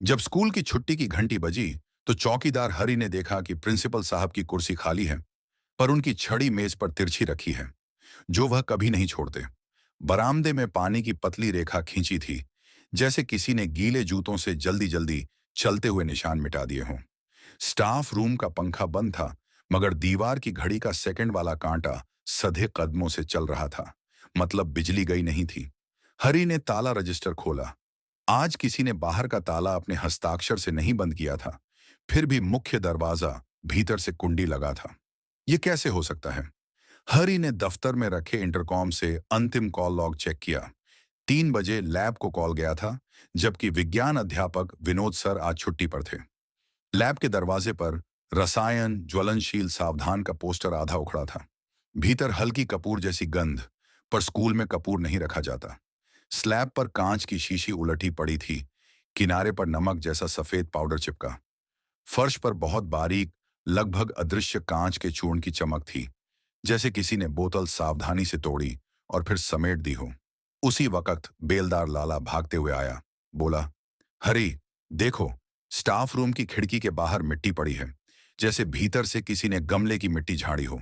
जब स्कूल की छुट्टी की घंटी बजी तो चौकीदार हरि ने देखा कि प्रिंसिपल साहब की कुर्सी खाली है, पर उनकी छड़ी मेज पर तिरछी रखी है, जो वह कभी नहीं छोड़ते। बरामदे में पानी की पतली रेखा खींची थी, जैसे किसी ने गीले जूतों से जल्दी जल्दी चलते हुए निशान मिटा दिए हों। स्टाफ रूम का पंखा बंद था, मगर दीवार की घड़ी का सेकंड वाला कांटा सधे कदमों से चल रहा था। मतलब बिजली गई नहीं थी। हरि ने ताला रजिस्टर खोला। आज किसी ने बाहर का ताला अपने हस्ताक्षर से नहीं बंद किया था, फिर भी मुख्य दरवाजा भीतर से कुंडी लगा था। यह कैसे हो सकता है? हरि ने दफ्तर में रखे इंटरकॉम से अंतिम कॉल लॉग चेक किया। 3 बजे लैब को कॉल गया था, जबकि विज्ञान अध्यापक विनोद सर आज छुट्टी पर थे। लैब के दरवाजे पर रसायन ज्वलनशील सावधान का पोस्टर आधा उखड़ा था। भीतर हल्की कपूर जैसी गंध, पर स्कूल में कपूर नहीं रखा जाता। स्लैब पर कांच की शीशी उलटी पड़ी थी, किनारे पर नमक जैसा सफेद पाउडर चिपका। फर्श पर बहुत बारीक, लगभग अदृश्य कांच के चूर्ण की चमक थी, जैसे किसी ने बोतल सावधानी से तोड़ी और फिर समेट दी हो। उसी वक्त बेलदार लाला भागते हुए आया। बोला, हरी, देखो, स्टाफ रूम की खिड़की के बाहर मिट्टी पड़ी है, जैसे भीतर से किसी ने गमले की मिट्टी झाड़ी हो।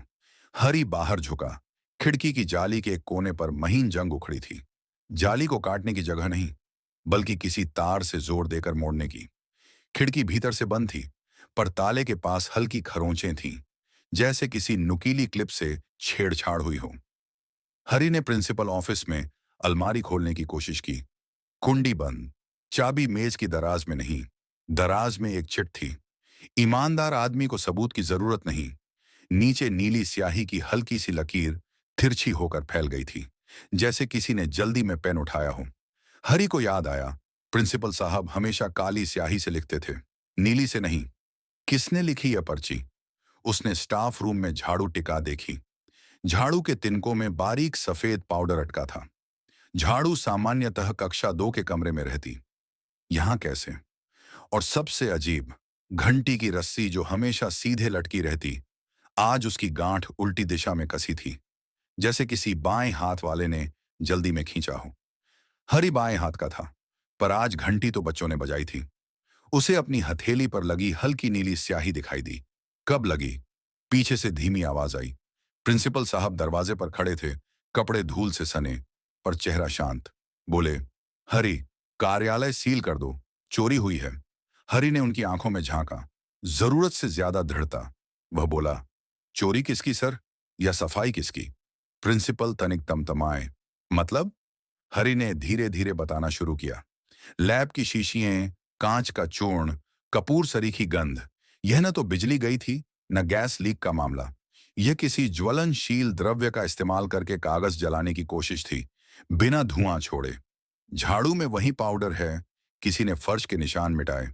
हरी बाहर झुका। खिड़की की जाली के एक कोने पर महीन जंग उखड़ी थी। जाली को काटने की जगह नहीं, बल्कि किसी तार से जोर देकर मोड़ने की। खिड़की भीतर से बंद थी, पर ताले के पास हल्की खरोंचें थीं, जैसे किसी नुकीली क्लिप से छेड़छाड़ हुई हो। हरी ने प्रिंसिपल ऑफिस में अलमारी खोलने की कोशिश की। कुंडी बंद। चाबी मेज की दराज में नहीं, दराज में एक चिट थी। ईमानदार आदमी को सबूत की जरूरत नहीं। नीचे नीली स्याही की हल्की सी लकीर तिरछी होकर फैल गई थी, जैसे किसी ने जल्दी में पेन उठाया हो। हरी को याद आया, प्रिंसिपल साहब हमेशा काली स्याही से लिखते थे, नीली से नहीं। किसने लिखी यह पर्ची? उसने स्टाफ रूम में झाड़ू टिका देखी। झाड़ू के तिनकों में बारीक सफेद पाउडर अटका था। झाड़ू सामान्यतः कक्षा 2 के कमरे में रहती, यहां कैसे? और सबसे अजीब, घंटी की रस्सी जो हमेशा सीधे लटकी रहती, आज उसकी गांठ उल्टी दिशा में कसी थी, जैसे किसी बाएं हाथ वाले ने जल्दी में खींचा हो। हरी बाएं हाथ का था, पर आज घंटी तो बच्चों ने बजाई थी। उसे अपनी हथेली पर लगी हल्की नीली स्याही दिखाई दी। कब लगी? पीछे से धीमी आवाज आई। प्रिंसिपल साहब दरवाजे पर खड़े थे, कपड़े धूल से सने, पर चेहरा शांत। बोले, हरी, कार्यालय सील कर दो, चोरी हुई है। हरी ने उनकी आंखों में झांका, जरूरत से ज्यादा दृढ़ता। वह बोला, चोरी किसकी सर, या सफाई किसकी? प्रिंसिपल तनिक तमतमाए। मतलब? हरी ने धीरे धीरे बताना शुरू किया। लैब की शीशियां, कांच का चूर्ण, कपूर सरीखी गंध। यह न तो बिजली गई थी, न गैस लीक का मामला। यह किसी ज्वलनशील द्रव्य का इस्तेमाल करके कागज जलाने की कोशिश थी, बिना धुआं छोड़े। झाड़ू में वही पाउडर है। किसी ने फर्श के निशान मिटाए।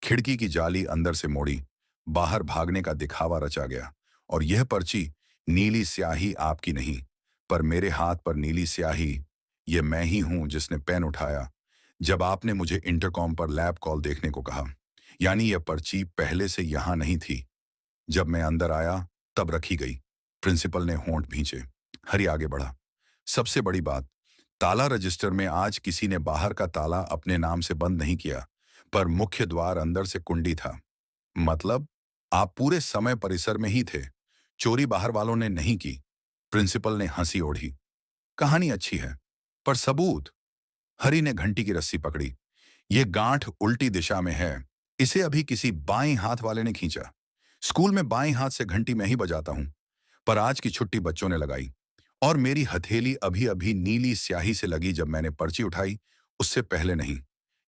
खिड़की की जाली अंदर से मोड़ी। बाहर भागने का दिखावा रचा गया। और यह पर्ची, नीली स्याही आपकी नहीं, पर मेरे हाथ पर नीली स्याही, यह मैं ही हूं जिसने पेन उठाया जब आपने मुझे इंटरकॉम पर लैब कॉल देखने को कहा। यानी यह पर्ची पहले से यहां नहीं थी। जब मैं अंदर आया, तब रखी गई। प्रिंसिपल ने होंठ भींचे। हरी आगे बढ़ा। सबसे बड़ी बात, ताला रजिस्टर में आज किसी ने बाहर का ताला अपने नाम से बंद नहीं किया, पर मुख्य द्वार अंदर से कुंडी था। मतलब, आप पूरे समय परिसर में ही थे, चोरी बाहर वालों ने नहीं की। प्रिंसिपल ने हंसी ओढ़ी। कहानी अच्छी है, पर सबूत? हरी ने घंटी की रस्सी पकड़ी। ये गांठ उल्टी दिशा में है। इसे अभी किसी बाएं हाथ वाले ने खींचा। स्कूल में बाएं हाथ से घंटी मैं ही बजाता हूं, पर आज की छुट्टी बच्चों ने लगाई। और मेरी हथेली अभी अभी नीली स्याही से लगी जब मैंने पर्ची उठाई, उससे पहले नहीं।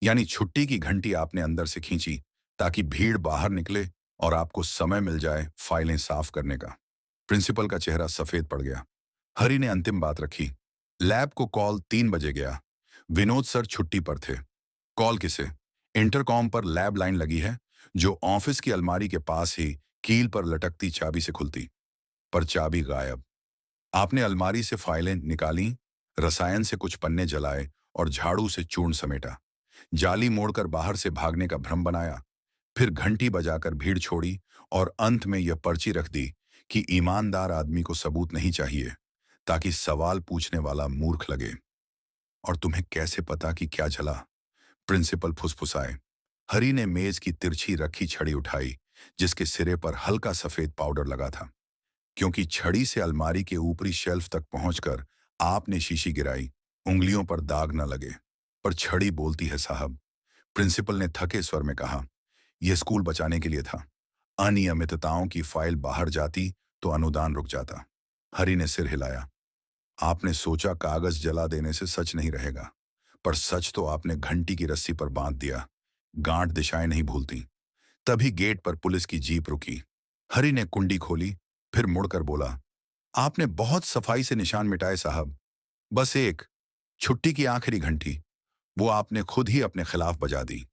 यानी छुट्टी की घंटी आपने अंदर से खींची, ताकि भीड़ बाहर निकले और आपको समय मिल जाए फाइलें साफ करने का। प्रिंसिपल का चेहरा सफेद पड़ गया। हरी ने अंतिम बात रखी। लैब को कॉल 3 बजे गया। विनोद सर छुट्टी पर थे। कॉल किसे? इंटरकॉम पर लैब लाइन लगी है, जो ऑफिस की अलमारी के पास ही कील पर लटकती चाबी से खुलती। पर चाबी गायब। आपने अलमारी से फाइलें निकाली, रसायन से कुछ पन्ने जलाए और झाड़ू से चूर्ण समेटा। जाली मोड़कर बाहर से भागने का भ्रम बनाया, फिर घंटी बजाकर भीड़ छोड़ी और अंत में यह पर्ची रख दी कि ईमानदार आदमी को सबूत नहीं चाहिए, ताकि सवाल पूछने वाला मूर्ख लगे। और तुम्हें कैसे पता कि क्या जला? प्रिंसिपल फुसफुसाए। हरी ने मेज की तिरछी रखी छड़ी उठाई, जिसके सिरे पर हल्का सफेद पाउडर लगा था। क्योंकि छड़ी से अलमारी के ऊपरी शेल्फ तक पहुंचकर आपने शीशी गिराई, उंगलियों पर दाग न लगे। पर छड़ी बोलती है साहब। प्रिंसिपल ने थके स्वर में कहा, यह स्कूल बचाने के लिए था। अनियमितताओं की फाइल बाहर जाती तो अनुदान रुक जाता। हरी ने सिर हिलाया। आपने सोचा कागज जला देने से सच नहीं रहेगा, पर सच तो आपने घंटी की रस्सी पर बांध दिया। गांठ दिशाएं नहीं भूलती। तभी गेट पर पुलिस की जीप रुकी। हरी ने कुंडी खोली, फिर मुड़कर बोला, आपने बहुत सफाई से निशान मिटाए साहब। बस एक छुट्टी की आखिरी घंटी, वो आपने खुद ही अपने खिलाफ बजा दी।